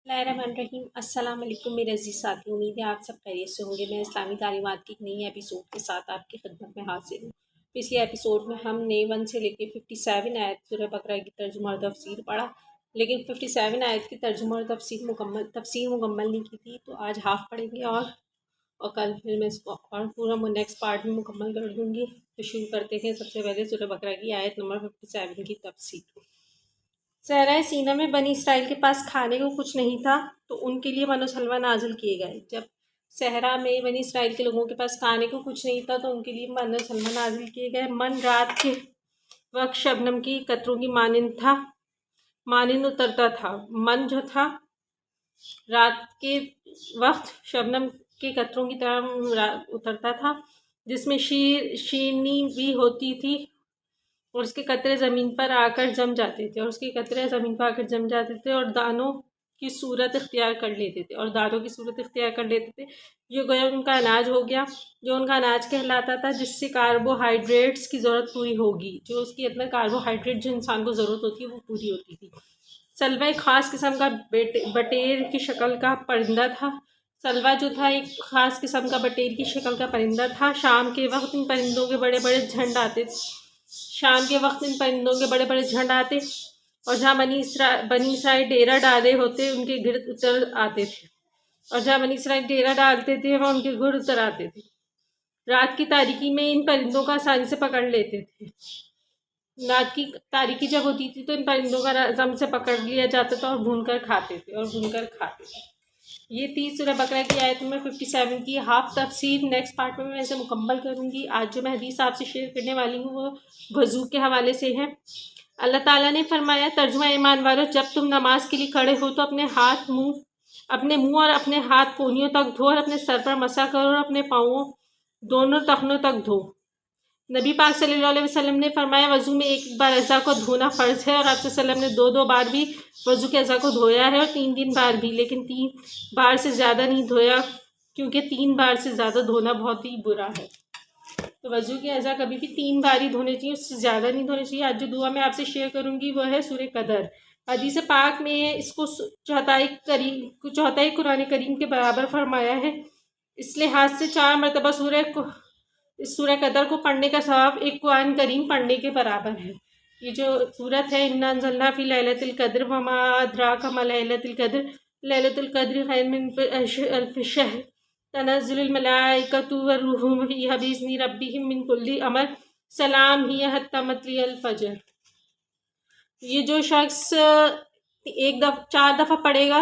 بسم اللہ الرحمن الرحیم۔ السلام علیکم میرے عزیز ساتھی، امید ہے آپ سب خیریت سے ہوں گے۔ میں اسلامی تعلیمات کی ایک نئی ایپیسوڈ کے ساتھ آپ کی خدمت میں حاضر ہوں۔ پچھلی ایپیسوڈ میں ہم نے 1 سے لے کے 57 آیت سورہ بقرہ کی ترجمہ اور تفسیر پڑھا، لیکن 57 آیت کی ترجمہ اور تفسیر مکمل نہیں کی تھی، تو آج ہاف پڑھیں گے اور کل پھر میں اس کو اور پورا نیکسٹ پارٹ میں مکمل کر دوں گی۔ تو شروع کرتے ہیں سب سے پہلے سورہ بقرہ کی آیت نمبر 57 کی تفسیر۔ صحرائے سینا میں بنی اسرائیل کے پاس کھانے کو کچھ نہیں تھا، تو ان کے لیے من و سلوہ نازل کیے گئے۔ جب صحرا میں بنی اسرائیل کے لوگوں کے پاس کھانے کو کچھ نہیں تھا تو ان کے لیے من و سلوہ نازل کیے گئے۔ من رات کے وقت شبنم کی قطروں کی مانند اترتا تھا۔ من جو تھا رات کے وقت شبنم کے قطروں کی طرح اترتا تھا، جس میں شیرنی بھی ہوتی تھی، اور اس کے قطرے زمین پر آ کر جم جاتے تھے اور دانوں کی صورت اختیار کر لیتے تھے جو گویا ان کا اناج ہو گیا، جو ان کا اناج کہلاتا تھا، جس سے کاربوہائیڈریٹس کی ضرورت پوری ہوگی، جو اس کے اندر کاربوہائیڈریٹ جو انسان کو ضرورت ہوتی ہے وہ پوری ہوتی تھی۔ سلوہ ایک خاص قسم کا بٹیر کی شکل کا پرندہ تھا۔ سلوہ جو تھا ایک خاص قسم کا بٹیر کی شکل کا پرندہ تھا۔ شام کے وقت ان پرندوں کے بڑے بڑے جھنڈ آتے اور جہاں بنی اسرائیل ڈیرا ڈالے ہوتے ان کے گرد اتر آتے تھے، اور جہاں بنی اسرائیل ڈیرا ڈالتے تھے وہ ان کے گرد اتر آتے تھے۔ رات کی تاریکی میں ان پرندوں کو آسانی سے پکڑ لیتے تھے۔ رات کی تاریکی جب ہوتی تھی تو ان پرندوں کا رزم سے پکڑ لیا جاتا تھا اور بھون کر کھاتے تھے۔ یہ تھی سورہ بقرہ کی آیت نمبر 57 کی ہاف تفسیر۔ نیکسٹ پارٹ میں اسے مکمل کروں گی۔ آج جو میں حدیث آپ سے شیئر کرنے والی ہوں وہ وضو کے حوالے سے ہے۔ اللہ تعالیٰ نے فرمایا، ترجمہ ایمان والو، جب تم نماز کے لیے کھڑے ہو تو اپنے منہ اور اپنے ہاتھ کونیوں تک دھو، اور اپنے سر پر مسح کرو اور اپنے پاؤں دونوں ٹخنوں تک دھو۔ نبی پاک صلی اللہ علیہ وسلم نے فرمایا، وضو میں ایک بار اعضاء کو دھونا فرض ہے، اور آپ صلی اللہ علیہ وسلم نے 2 بار بھی وضو کے اعضاء کو دھویا ہے، اور 3 بار بھی، لیکن 3 بار سے زیادہ نہیں دھویا، کیونکہ 3 بار سے زیادہ دھونا بہت ہی برا ہے۔ تو وضو کے اعضاء کبھی بھی 3 بار ہی دھونے چاہیے، اس سے زیادہ نہیں دھونے چاہیے۔ آج جو دعا میں آپ سے شیئر کروں گی وہ ہے سورہ قدر۔ حدیث پاک میں اس کو چوتھائی قرآن کریم کے برابر فرمایا ہے۔ اس لحاظ سے 4 مرتبہ سورہ قدر کو پڑھنے کا ثواب ایک قرآن کریم پڑھنے کے برابر ہے۔ یہ جو سورت ہے، اِنَّا أَنزَلْنَاهُ فِي لَيْلَةِ الْقَدْرِ وَمَا أَدْرَاكَ مَا لَيْلَةُ الْقَدْرِ لَيْلَةُ الْقَدْرِ خَيْرٌ مِّنْ أَلْفِ شَهْرٍ تَنَزَّلُ الْمَلَائِكَةُ وَالرُّوحُ فِيهَا بِإِذْنِ رَبِّهِم مِّن كُلِّ أَمْرٍ سلام هِيَ حَتَّىٰ مَطْلَعِ الْفَجْرِ۔ یہ جو شخص 4 دفعہ پڑھے گا